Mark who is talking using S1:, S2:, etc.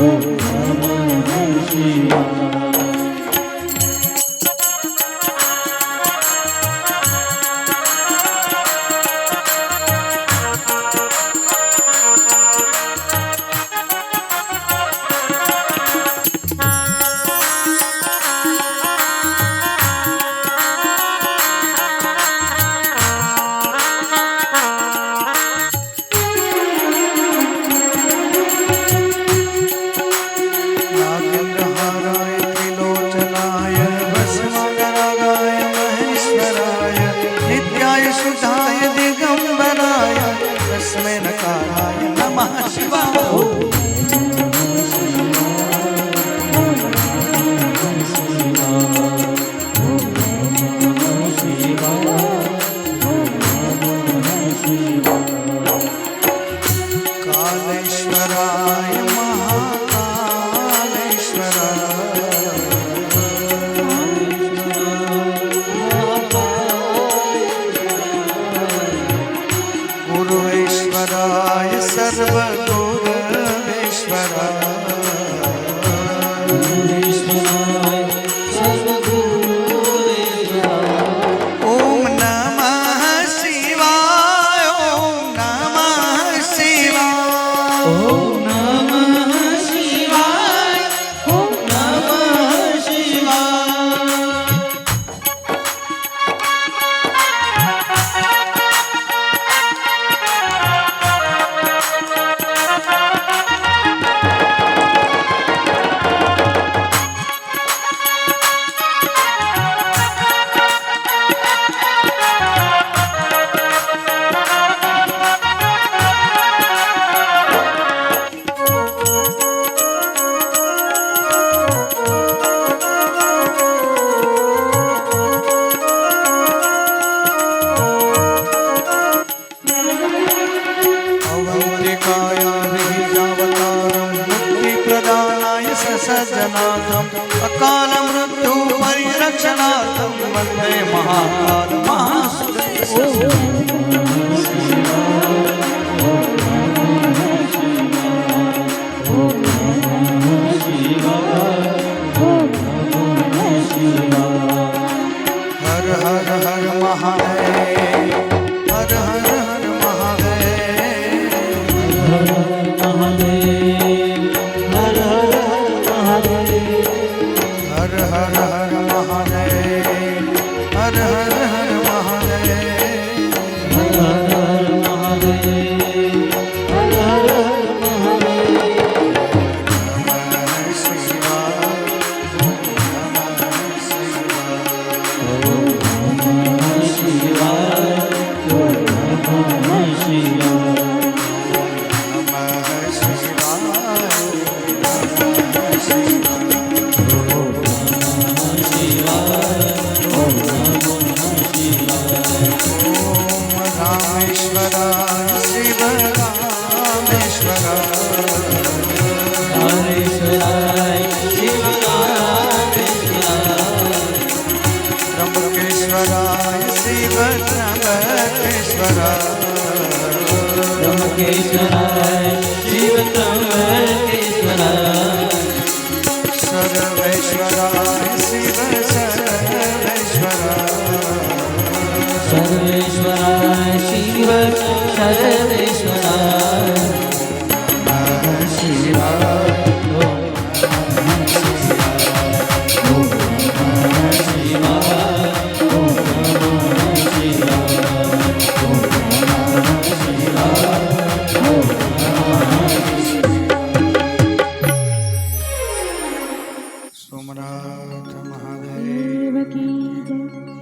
S1: ઓમ નમઃ શિવાય.
S2: शुद्धाय दिगंबराय तस्मै नकाराय नमः शिवाय. कालेश्वराय गुरुवेश्वराय सर्वगुरुवेश्वराय ओम नमः शिवाय. ओम नमः शिवाय.
S1: ઓમ નમઃ શિવાય. ઓમ નમઃ શિવાય.
S2: सज्जनाथम अकाल मृत्यु परिरक्षणार्थम वंदे महाकाल हर हर हर महादेव. हर हर हर महादेव.
S1: હર હર હર મહાદેવ.
S2: हर हर हर महादेव. हर हर हर महादेव.
S1: હર હર મહાદેવ. હર હર મહાદેવ.
S2: नमः शिवाय. नमः शिवाय.
S1: ઓમ નમઃ શિવાય.
S2: रामेश्वराय शिव रामेश्वराय.
S1: રામેશ્વરાય શિવ રામેશ્વરાય.
S2: त्र्यंबकेश्वराय शिव त्र्यंबकेश्वराय.
S1: ત્રંબકેશ્વરાય શિવ ત્રંબકેશ્વરાય.
S2: सर्वेश्वराय शिव सर्वेश्वराय.
S1: સર્વેશ્વરાય શિવ સર્વેશ્વરાય.
S2: नमः शिवाय.
S1: ઓમ નમઃ શિવાય. ઓમ નમઃ શિવાય. ઓમ નમઃ શિવાય. ઓમ નમઃ શિવાય. ઓમ
S2: सोमनाथ महादेव
S3: की जय.